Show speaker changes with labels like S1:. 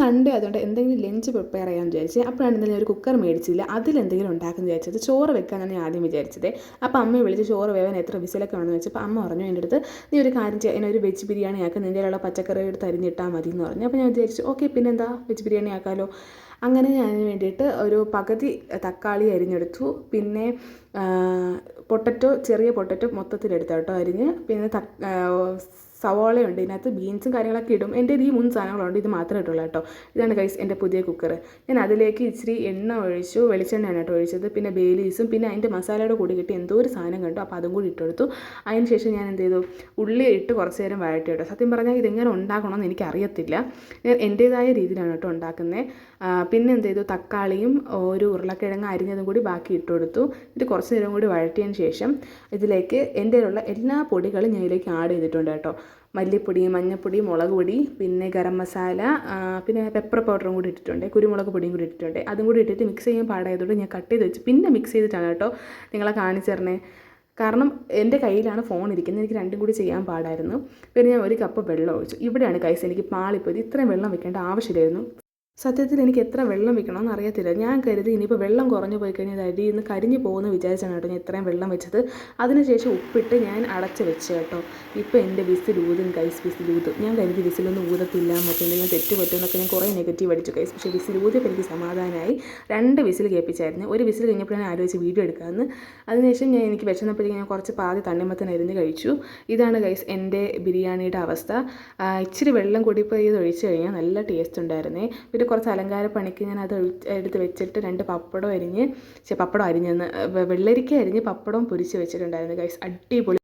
S1: Sunday അതുകൊണ്ട് എന്തെങ്കിലും lunch prepare ചെയ്യാൻ വിചാരിച്ചത്. അപ്പോഴാണ് എന്തെങ്കിലും ഒരു കുക്കർ മേടിച്ചില്ല, അതിലെന്തെങ്കിലും ഉണ്ടാക്കുമെന്ന് വിചാരിച്ചത്. ചോറ് വെക്കാനാണ് ഞാൻ ആദ്യം വിചാരിച്ചത്. അപ്പോൾ അമ്മയെ വിളിച്ച് ചോറ് വേവാൻ എത്ര വിസിലൊക്കെ വേണമെന്ന് വെച്ചപ്പോൾ അമ്മ പറഞ്ഞു എൻ്റെ അടുത്ത്, നീ ഒരു കാര്യം ചെയ്യുക, എന്നെ ഒരു വെജ് ബിരിയാണി ആക്കുക, നിൻ്റെ ഉള്ള പച്ചക്കറി എടുത്ത് അരിഞ്ഞിട്ടാൽ മതി എന്ന് പറഞ്ഞു. അപ്പോൾ ഞാൻ വിചാരിച്ചു ഓക്കെ പിന്നെന്താ വെജ് ബിരിയാണി ആക്കാമല്ലോ. അങ്ങനെ ഞാൻ അതിന് വേണ്ടിയിട്ട് ഒരു പകുതി തക്കാളി അരിഞ്ഞെടുത്തു. പിന്നെ പൊട്ടറ്റോ, ചെറിയ പൊട്ടറ്റോ മൊത്തത്തിലെടുത്തു കേട്ടോ അരിഞ്ഞ്. പിന്നെ സവോളയുണ്ട്, ഇതിനകത്ത് ബീൻസും കാര്യങ്ങളൊക്കെ ഇടും. എൻ്റെ ഈ 3 സാധനങ്ങളുണ്ട്, ഇത് മാത്രമേ ഇട്ടുള്ളൂ കേട്ടോ. ഇതാണ് ഗൈസ് എൻ്റെ പുതിയ കുക്കർ. ഞാൻ അതിലേക്ക് ഇച്ചിരി എണ്ണ ഒഴിച്ചു, വെളിച്ചെണ്ണയാണ് കേട്ടോ ഒഴിച്ചത്. പിന്നെ ബേലീസും പിന്നെ അതിൻ്റെ മസാലയുടെ കൂടി കിട്ടി എന്തോ ഒരു സാധനം കണ്ടു, അപ്പോൾ അതും കൂടി ഇട്ടെടുത്തു. അതിന് ശേഷം ഞാൻ എന്ത് ചെയ്തു, ഉള്ളി ഇട്ട് കുറച്ച് നേരം വഴറ്റി കേട്ടോ. സത്യം പറഞ്ഞാൽ ഇതെങ്ങനെ ഉണ്ടാക്കണമെന്ന് എനിക്കറിയത്തില്ല, ഞാൻ എൻ്റേതായ രീതിയിലാണ് കേട്ടോ ഉണ്ടാക്കുന്നത്. പിന്നെ എന്ത് ചെയ്തു, തക്കാളിയും ഒരു ഉരുളക്കിഴങ്ങ് അരിഞ്ഞതും കൂടി ബാക്കി ഇട്ട് കൊടുത്തു. ഇത് കുറച്ച് നേരം കൂടി വഴറ്റിയതിന് ശേഷം ഇതിലേക്ക് എൻ്റെ ഉള്ള എല്ലാ പൊടികളും ഞാൻ ഇതിലേക്ക് ആഡ് ചെയ്തിട്ടുണ്ട് കേട്ടോ. മല്ലിപ്പൊടി, മഞ്ഞൾപ്പൊടി, മുളക് പൊടി, പിന്നെ ഗരം മസാല, പിന്നെ പെപ്പർ പൗഡറും കൂടി ഇട്ടിട്ടുണ്ട്, കുരുമുളക് പൊടിയും കൂടി ഇട്ടിട്ടുണ്ട്. അതും കൂടി ഇട്ടിട്ട് മിക്സ് ചെയ്യാൻ പാടായതുകൊണ്ട് ഞാൻ കട്ട് ചെയ്ത് വെച്ച് പിന്നെ മിക്സ് ചെയ്തിട്ടാണ് കേട്ടോ നിങ്ങളെ കാണിച്ചു തരണേ. കാരണം എൻ്റെ കയ്യിലാണ് ഫോൺ ഇരിക്കുന്നത്, എനിക്ക് രണ്ടും കൂടി ചെയ്യാൻ പാടായിരുന്നു. പിന്നെ ഞാൻ 1 കപ്പ് വെള്ളം ഒഴിച്ചു. ഇവിടെയാണ് കൈസ് എനിക്ക് പാളിപ്പോയത്, ഇത്രയും വെള്ളം വെക്കേണ്ട ആവശ്യമില്ലായിരുന്നു. സത്യത്തിൽ എനിക്ക് എത്ര വെള്ളം വെക്കണമെന്ന് അറിയത്തില്ല. ഞാൻ കരുതി ഇനിയിപ്പോൾ വെള്ളം കുറഞ്ഞു പോയി കഴിഞ്ഞാൽ അരിയിൽ നിന്ന് കരിഞ്ഞു പോകുമെന്ന് വിചാരിച്ചാണ് കേട്ടോ ഞാൻ ഇത്രയും വെള്ളം വെച്ചത്. അതിനുശേഷം ഉപ്പിട്ട് ഞാൻ അടച്ച് വെച്ച് കേട്ടോ. ഇപ്പോൾ എൻ്റെ വിസിൽ ഊതും ഗൈസ്, വിസിൽ ഊതും. ഞാൻ കരുതി വിസിലൊന്നും ഊതത്തില്ല, മറ്റെന്തെങ്കിലും തെറ്റ് പറ്റുമെന്നൊക്കെ ഞാൻ കുറേ നെഗറ്റീവ് അടിച്ചു ഗൈസ്. പക്ഷേ വിസിൽ ഊതിയപ്പോൾ എനിക്ക് സമാധാനമായി. 2 വിസിൽ കേൾപ്പിച്ചായിരുന്നു. ഒരു വിസിൽ കഴിഞ്ഞപ്പോഴാണ് ആലോചിച്ച് വീഡിയോ എടുക്കാമെന്ന്. അതിനുശേഷം എനിക്ക് വിശന്നപ്പോഴേക്കും ഞാൻ കുറച്ച് പാതി തണ്ണിമത്തൻ അരിഞ്ഞ് കഴിച്ചു. ഇതാണ് ഗൈസ് എൻ്റെ ബിരിയാണിയുടെ അവസ്ഥ. ഇച്ചിരി വെള്ളം കൂടി ഇപ്പോൾ ഇത് ഒഴിച്ച് കഴിഞ്ഞാൽ നല്ല ടേസ്റ്റ് ഉണ്ടായിരുന്നേ. പിന്നെ കുറച്ച് അലങ്കാര പണിക്ക് ഞാൻ അത് എടുത്ത് വെച്ചിട്ട് 2 പപ്പടം അരിഞ്ഞ്, പപ്പടം അരിഞ്ഞെന്ന് വെള്ളരിക്ക അരിഞ്ഞ് പപ്പടം പൊരിച്ച് വെച്ചിട്ടുണ്ടായിരുന്നു ഗൈസ്. അടിപൊളി.